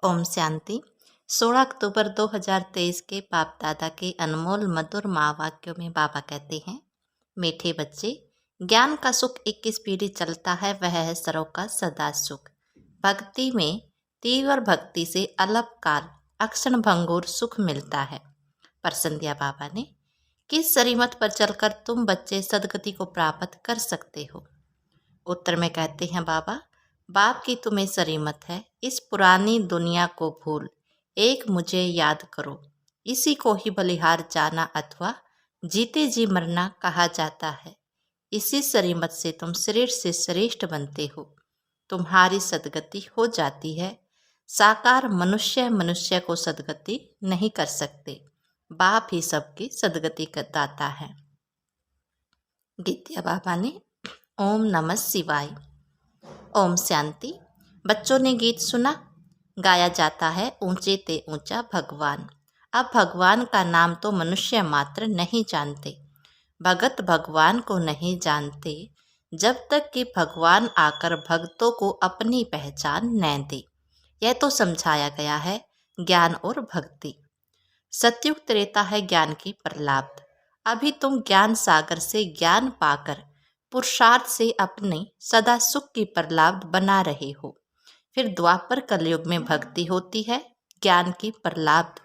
ओम शांति। 16 अक्टूबर 2023 के बाप दादा के अनमोल मधुर महावाक्यों में बाबा कहते हैं, मीठे बच्चे, ज्ञान का सुख 21 पीढ़ी चलता है, वह है सरों का सदा सुख। भक्ति में तीव्र भक्ति से अलप काल अक्षण भंगुर सुख मिलता है। प्रश्न दिया बाबा ने, किस सरीमत पर चलकर तुम बच्चे सदगति को प्राप्त कर सकते हो? उत्तर में कहते हैं बाबा, बाप की तुम्हें सरीमत है, इस पुरानी दुनिया को भूल एक मुझे याद करो। इसी को ही बलिहार जाना अथवा जीते जी मरना कहा जाता है। इसी सरीमत से तुम श्रेष्ठ से श्रेष्ठ बनते हो, तुम्हारी सदगति हो जाती है। साकार मनुष्य मनुष्य को सदगति नहीं कर सकते, बाप ही सबकी सदगति का दाता है। गीतिया बाबा ने ओम नमः शिवाय। ओम शांति। बच्चों ने गीत सुना, गाया जाता है ऊंचे ते ऊंचा भगवान। अब भगवान का नाम तो मनुष्य मात्र नहीं जानते, भगत भगवान को नहीं जानते, जब तक कि भगवान आकर भक्तों को अपनी पहचान न दे। यह तो समझाया गया है ज्ञान और भक्ति। सतयुग त्रेता है ज्ञान की प्रलाब्ध। अभी तुम ज्ञान सागर से ज्ञान पाकर पुरुषार्थ से अपने सदा सुख की प्रलाब्ध बना रहे हो। फिर द्वापर कलयुग में भक्ति होती है, ज्ञान की प्रलाब्ध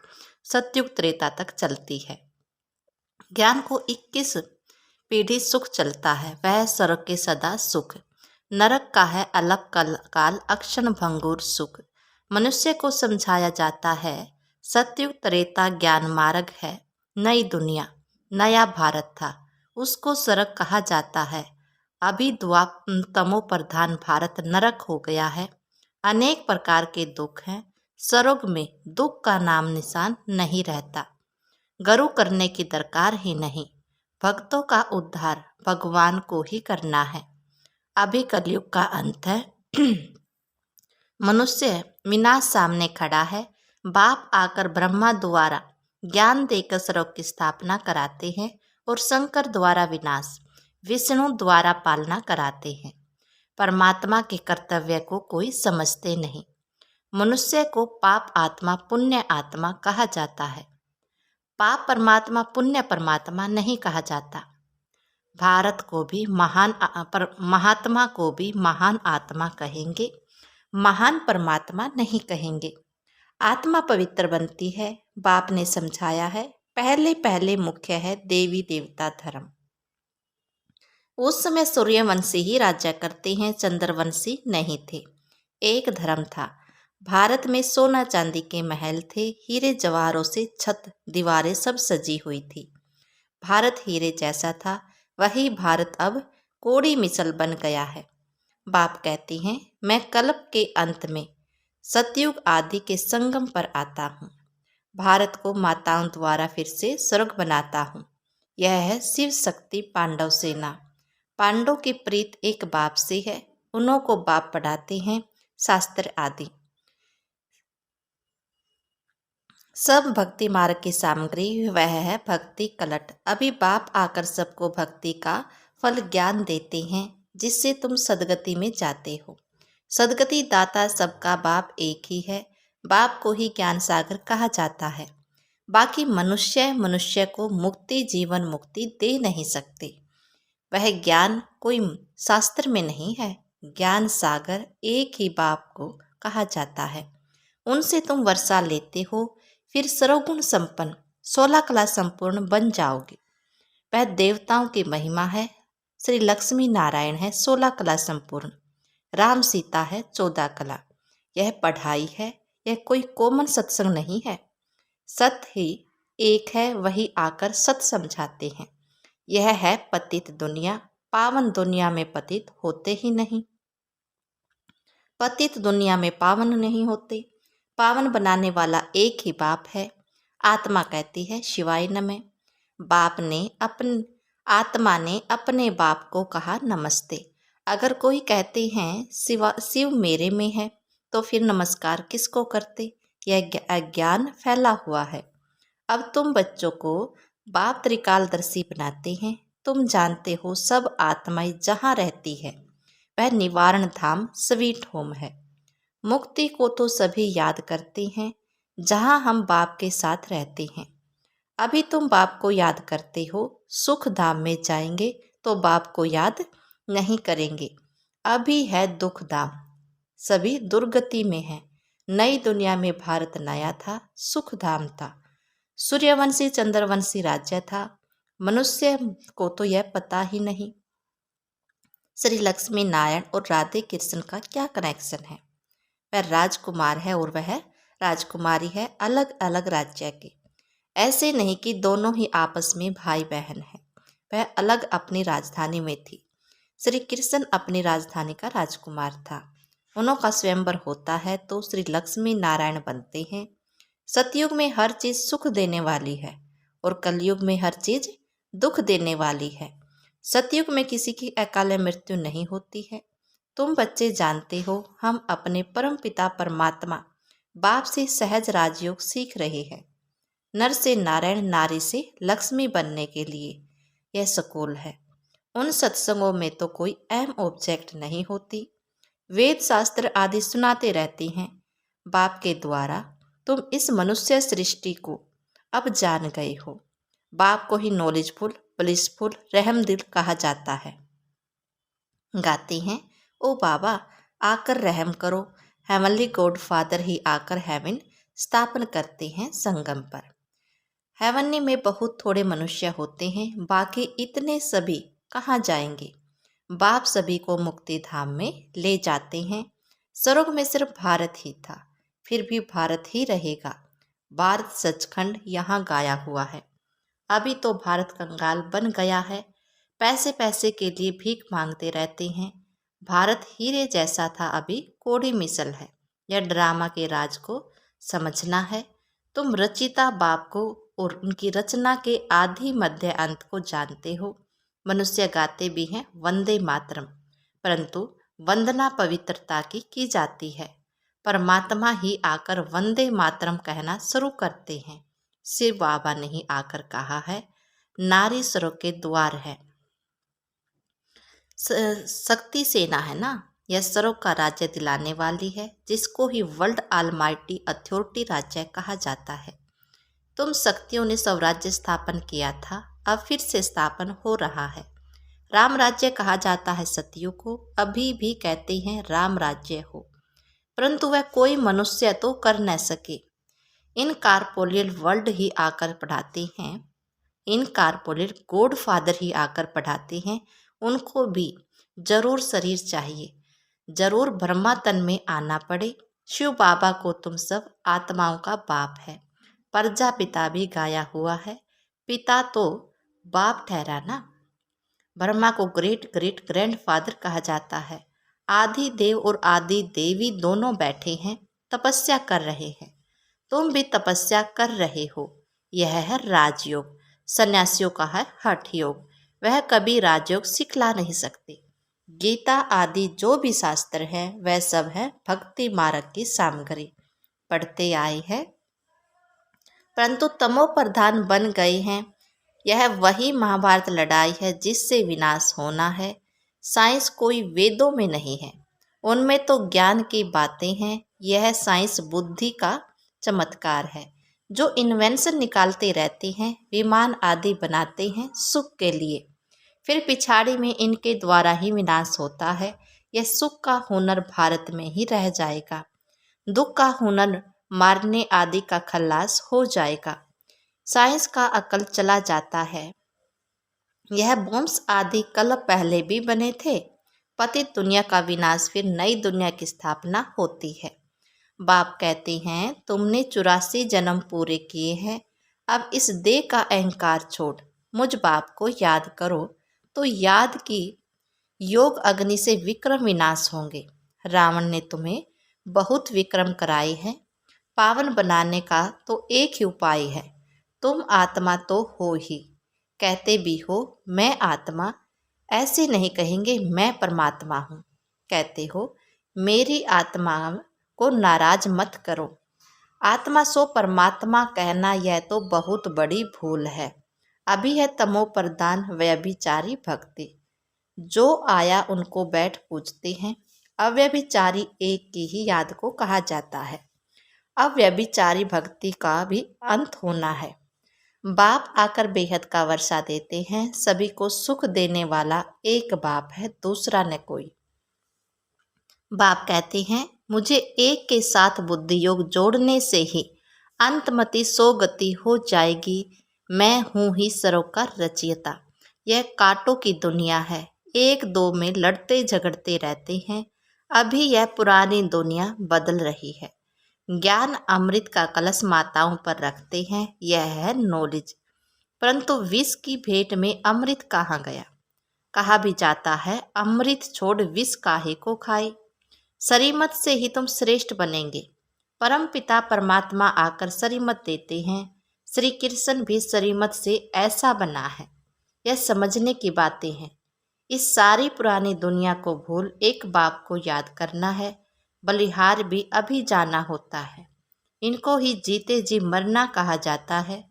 सतयुग त्रेता तक चलती है। ज्ञान को 21 पीढ़ी सुख चलता है, वह स्वर्ग के सदा सुख। नरक का है अलग काल अक्षण भंगुर सुख। मनुष्य को समझाया जाता है सतयुग त्रेता ज्ञान मार्ग है, नई दुनिया नया भारत था, उसको स्वर्ग कहा जाता है। अभी तमो प्रधान भारत नरक हो गया है। अनेक प्रकार के दुख हैं, स्वर्ग में दुख का नाम निशान नहीं रहता। गर्व करने की दरकार ही नहीं, भक्तों का उद्धार भगवान को ही करना है। अभी कलयुग का अंत है, मनुष्य विनाश सामने खड़ा है। बाप आकर ब्रह्मा द्वारा ज्ञान देकर स्वर्ग की स्थापना कराते हैं और शंकर द्वारा विनाश, विष्णु द्वारा पालना कराते हैं। परमात्मा के कर्तव्य को कोई समझते नहीं। मनुष्य को पाप आत्मा पुण्य आत्मा कहा जाता है, पाप परमात्मा पुण्य परमात्मा नहीं कहा जाता। भारत को भी महात्मा को भी महान आत्मा कहेंगे, महान परमात्मा नहीं कहेंगे। आत्मा पवित्र बनती है, बाप ने समझाया है। पहले पहले मुख्य है देवी देवता धर्म। उस समय सूर्यवंशी ही राज्य करते हैं, चंद्रवंशी नहीं थे। एक धर्म था। भारत में सोना चांदी के महल थे, हीरे जवाहरों से छत दीवारें सब सजी हुई थी। भारत हीरे जैसा था, वही भारत अब कोड़ी मिसल बन गया है। बाप कहती हैं, मैं कल्प के अंत में सतयुग आदि के संगम पर आता हूँ। भारत को माताओं द्वारा फिर से स्वर्ग बनाता हूँ। यह है शिव शक्ति पांडव सेना। पांडव की प्रीत एक बाप से है, उन्हों को बाप पढ़ाते हैं शास्त्र आदि। सब भक्ति मार्ग की सामग्री वह है भक्ति कलट। अभी बाप आकर सबको भक्ति का फल ज्ञान देते हैं, जिससे तुम सदगति में जाते हो। सदगति दाता सबका बाप एक ही है, बाप को ही ज्ञान सागर कहा जाता है। बाकी मनुष्य को मुक्ति जीवन मुक्ति दे नहीं सकते। वह ज्ञान कोई शास्त्र में नहीं है, ज्ञान सागर एक ही बाप को कहा जाता है। उनसे तुम वर्षा लेते हो, फिर सर्वगुण संपन्न 16 कला संपूर्ण बन जाओगे। वह देवताओं की महिमा है। श्री लक्ष्मी नारायण है 16 कला संपूर्ण, राम सीता है 14 कला। यह पढ़ाई है, यह कोई कॉमन सत्संग नहीं है। सत ही एक है, वही आकर सत समझाते हैं। यह है पतित दुनिया, पावन दुनिया में पतित होते ही नहीं। पतित दुनिया में पावन नहीं होते। पावन बनाने वाला एक ही बाप है। आत्मा कहती है शिवाय नमः। आत्मा ने अपने बाप को कहा नमस्ते। अगर कोई कहते हैं शिव मेरे में है, तो फिर नमस्कार किसको करते? यह अज्ञान फैला हुआ है। अब तुम बच्चों को बाप त्रिकालदर्शी बनाते हैं। तुम जानते हो सब आत्माएं जहाँ रहती है, वह निवारण धाम स्वीट होम है। मुक्ति को तो सभी याद करते हैं जहाँ हम बाप के साथ रहते हैं। अभी तुम बाप को याद करते हो, सुख धाम में जाएंगे तो बाप को याद नहीं करेंगे। अभी है दुख धाम, सभी दुर्गति में है। नई दुनिया में भारत नया था, सुख धाम था, सूर्यवंशी चंद्रवंशी राज्य था। मनुष्य को तो यह पता ही नहीं। श्री लक्ष्मी नारायण और राधे कृष्ण का क्या कनेक्शन है? वह राजकुमार है और वह राजकुमारी है, अलग अलग राज्य के। ऐसे नहीं कि दोनों ही आपस में भाई बहन हैं। वह अलग अपनी राजधानी में थी। श्री कृष्ण अपनी राजधानी का राजकुमार था। उन्हों का स्वयंवर होता है तो श्री लक्ष्मी नारायण बनते हैं। सतयुग में हर चीज सुख देने वाली है और कलयुग में हर चीज दुख देने वाली है। सतयुग में किसी की अकाल मृत्यु नहीं होती है। तुम बच्चे जानते हो, हम अपने परम पिता परमात्मा बाप से सहज राजयोग सीख रहे हैं। नर से नारायण, नारी से लक्ष्मी बनने के लिए यह स्कूल है। उन सत्संगों में तो कोई अहम ऑब्जेक्ट नहीं होती। वेद शास्त्र आदि सुनाते रहते हैं। बाप के द्वारा तुम इस मनुष्य सृष्टि को अब जान गए हो। बाप को ही नॉलेजफुल, ब्लिसफुल, रहमदिल कहा जाता है। गाते हैं, ओ बाबा आकर रहम करो। हेवनली गॉड फादर ही आकर हेवन स्थापन करते हैं संगम पर। हेवनली में बहुत थोड़े मनुष्य होते हैं, बाकी इतने सभी कहाँ जाएंगे? बाप सभी को मुक्ति धाम में ले जाते हैं। स्वर्ग में सिर्फ भारत ही था, फिर भी भारत ही रहेगा। भारत सचखंड यहाँ गाया हुआ है। अभी तो भारत कंगाल बन गया है, पैसे पैसे के लिए भीख मांगते रहते हैं। भारत हीरे जैसा था, अभी कोड़ी मिसल है। यह ड्रामा के राज को समझना है। तुम रचिता बाप को और उनकी रचना के आदि मध्य अंत को जानते हो। मनुष्य गाते भी हैं वंदे मातरम, परंतु वंदना पवित्रता की जाती है। परमात्मा ही आकर वंदे मातरम कहना शुरू करते हैं। शिव बाबा ने ही आकर कहा है, नारी स्वर्ग के द्वार है। शक्ति सेना है ना, यह स्वर्ग का राज्य दिलाने वाली है, जिसको ही वर्ल्ड ऑलमाइटी अथॉरिटी राज्य कहा जाता है। तुम शक्तियों ने स्वराज्य स्थापन किया था, अब फिर से स्थापन हो रहा है। राम राज्य कहा जाता है सतयुग को, अभी भी कहते हैं राम राज्य हो, परंतु वह कोई मनुष्य तो कर न सके। इन कारपोलियल वर्ल्ड ही आकर पढ़ाते हैं, इन कारपोलियल गॉड फादर ही आकर पढ़ाते हैं। उनको भी जरूर शरीर चाहिए, जरूर ब्रह्मा तन में आना पड़े। शिव बाबा को तुम सब आत्माओं का बाप है। प्रजापिता भी गाया हुआ है, पिता तो बाप ठहरा ना। ब्रह्मा को ग्रेट ग्रेट ग्रैंड फादर कहा जाता है। आदि देव और आदि देवी दोनों बैठे हैं, तपस्या कर रहे हैं। तुम भी तपस्या कर रहे हो। यह है राजयोग। सन्यासियों का है हठ योग, वह कभी राजयोग सिखला नहीं सकते। गीता आदि जो भी शास्त्र है वह सब है भक्ति मार्ग की सामग्री, पढ़ते आए हैं, परंतु तमो प्रधान बन गए हैं। यह वही महाभारत लड़ाई है जिससे विनाश होना है। साइंस कोई वेदों में नहीं है, उनमें तो ज्ञान की बातें हैं। यह साइंस बुद्धि का चमत्कार है, जो इन्वेंशन निकालते रहते हैं, विमान आदि बनाते हैं सुख के लिए, फिर पिछाड़ी में इनके द्वारा ही विनाश होता है। यह सुख का हुनर भारत में ही रह जाएगा, दुख का हुनर मारने आदि का खल्लास हो जाएगा। साइंस का अकल चला जाता है। यह बॉम्ब्स आदि कल पहले भी बने थे। पतित दुनिया का विनाश, फिर नई दुनिया की स्थापना होती है। बाप कहते हैं, तुमने 84 जन्म पूरे किए हैं, अब इस देह का अहंकार छोड़ मुझ बाप को याद करो, तो याद की योग अग्नि से विक्रम विनाश होंगे। रावण ने तुम्हें बहुत विक्रम कराए हैं। पावन बनाने का तो एक ही उपाय है, तुम आत्मा तो हो ही, कहते भी हो मैं आत्मा, ऐसे नहीं कहेंगे मैं परमात्मा हूँ। कहते हो मेरी आत्मा को नाराज मत करो। आत्मा सो परमात्मा कहना यह तो बहुत बड़ी भूल है। अभी है तमो प्रधान व्यभिचारी भक्ति। जो आया उनको बैठ पूजते हैं, अव्यभिचारी एक की ही याद को कहा जाता है। अव्यभिचारी भक्ति का भी अंत होना है। बाप आकर बेहद का वर्षा देते हैं। सभी को सुख देने वाला एक बाप है, दूसरा न कोई। बाप कहते हैं, मुझे एक के साथ बुद्धि योग जोड़ने से ही अंतमति सो गति हो जाएगी। मैं हूँ ही सरोकार रचयिता। यह कांटों की दुनिया है, एक दो में लड़ते झगड़ते रहते हैं। अभी यह पुरानी दुनिया बदल रही है। ज्ञान अमृत का कलश माताओं पर रखते हैं, यह है नॉलेज। परंतु विष की भेंट में अमृत कहाँ गया? कहा भी जाता है, अमृत छोड़ विष काहे को खाए। सरीमत से ही तुम श्रेष्ठ बनेंगे। परम पिता परमात्मा आकर सरीमत देते हैं। श्री कृष्ण भी सरीमत से ऐसा बना है। यह समझने की बातें हैं। इस सारी पुरानी दुनिया को भूल एक बाप को याद करना है। बलिहार भी अभी जाना होता है। इनको ही जीते जी मरना कहा जाता है।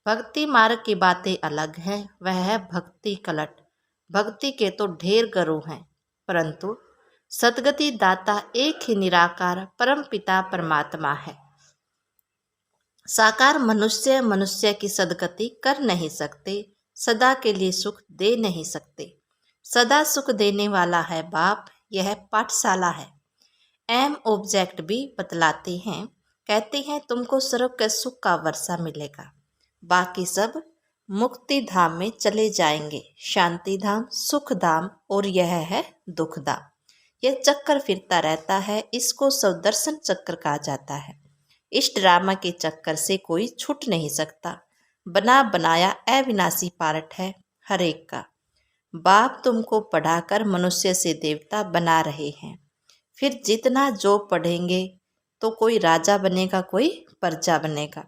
भक्ति मार्ग की बातें अलग हैं, वह है भक्ति कलट। भक्ति के तो ढेर गरु हैं, परंतु सदगति दाता एक ही निराकार परम पिता परमात्मा है। साकार मनुष्य मनुष्य की सदगति कर नहीं सकते, सदा के लिए सुख दे नहीं सकते। सदा सुख देने वाला है बाप, यह पाठशाला है। एम ऑब्जेक्ट भी बतलाते हैं, कहते हैं तुमको सर्व के सुख का वर्षा मिलेगा, बाकी सब मुक्ति धाम में चले जाएंगे। शांति धाम, सुख धाम और यह है दुख धाम। यह चक्कर फिरता रहता है, इसको सौदर्शन चक्र कहा जाता है। इस ड्रामा के चक्कर से कोई छूट नहीं सकता। बना बनाया अविनाशी पार्ट है हर एक का। बाप तुमको पढ़ाकर मनुष्य से देवता बना रहे हैं। फिर जितना जो पढ़ेंगे तो कोई राजा बनेगा, कोई प्रजा बनेगा।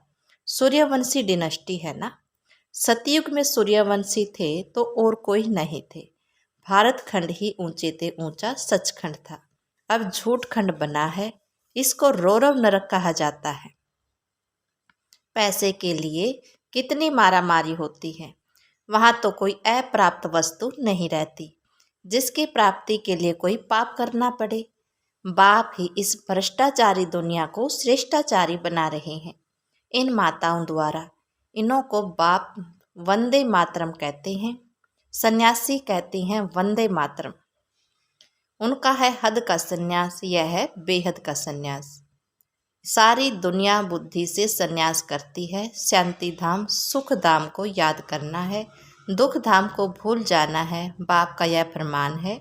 सूर्यवंशी डिनेस्टी है ना। सतयुग में सूर्यवंशी थे तो और कोई नहीं थे। भारत खंड ही ऊंचे ते ऊंचा सचखंड था। अब झूठ खंड बना है, इसको रौरव नरक कहा जाता है। पैसे के लिए कितनी मारामारी होती है। वहाँ तो कोई अप्राप्त वस्तु नहीं रहती जिसकी प्राप्ति के लिए कोई पाप करना पड़े। बाप ही इस भ्रष्टाचारी दुनिया को श्रेष्ठाचारी बना रहे हैं इन माताओं द्वारा। इन्हों को बाप वंदे मातरम कहते हैं। सन्यासी कहते हैं वंदे मातरम। उनका है हद का सन्यास, यह है बेहद का सन्यास। सारी दुनिया बुद्धि से सन्यास करती है। शांति धाम सुख धाम को याद करना है, दुख धाम को भूल जाना है। बाप का यह फरमान है।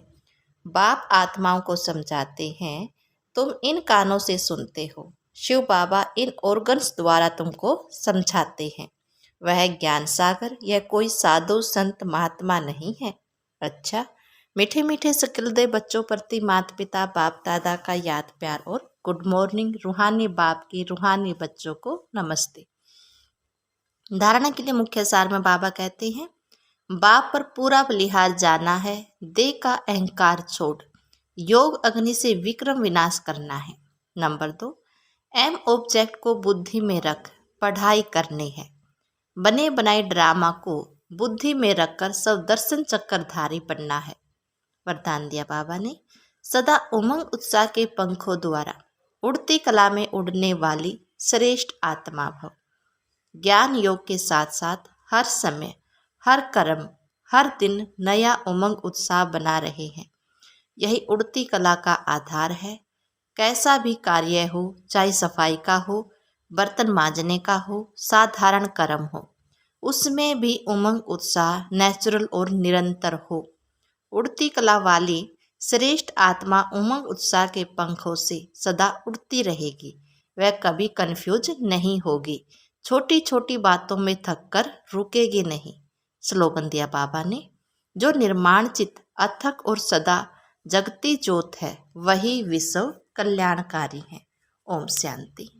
बाप आत्माओं को समझाते हैं, तुम इन कानों से सुनते हो, शिव बाबा इन ऑर्गन्स द्वारा तुमको समझाते हैं। वह ज्ञान सागर, यह कोई साधु संत महात्मा नहीं है। अच्छा, मीठे मीठे सकलदे बच्चों प्रति माता पिता बाप दादा का याद प्यार और गुड मॉर्निंग। रूहानी बाप की रूहानी बच्चों को नमस्ते। धारणा के लिए मुख्य सार में बाबा कहते हैं, बाप पर पूरा बलिहार जाना है। देह का अहंकार छोड़ योग अग्नि से विक्रम विनाश करना है। नंबर 2, एम ऑब्जेक्ट को बुद्धि में रख पढ़ाई करनी है। बने बनाए ड्रामा को बुद्धि में रखकर सब दर्शन चक्रधारी बनना है। वरदान दिया बाबा ने, सदा उमंग उत्साह के पंखों द्वारा उड़ती कला में उड़ने वाली श्रेष्ठ आत्मा भव। ज्ञान योग के साथ साथ हर समय हर कर्म हर दिन नया उमंग उत्साह बना रहे हैं। यही उड़ती कला का आधार है। कैसा भी कार्य हो, चाहे सफाई का हो, बर्तन मांजने का हो, साधारण कर्म हो, उसमें भी उमंग उत्साह नेचुरल और निरंतर हो। उड़ती कला वाली श्रेष्ठ आत्मा उमंग उत्साह के पंखों से सदा उड़ती रहेगी। वह कभी कंफ्यूज नहीं होगी। छोटी छोटी बातों में थककर रुकेगी नहीं। स्लोगन दिया बाबा ने, जो निर्माण चित अथक और सदा जगती ज्योत है, वही विश्व कल्याणकारी है। ओम शांति।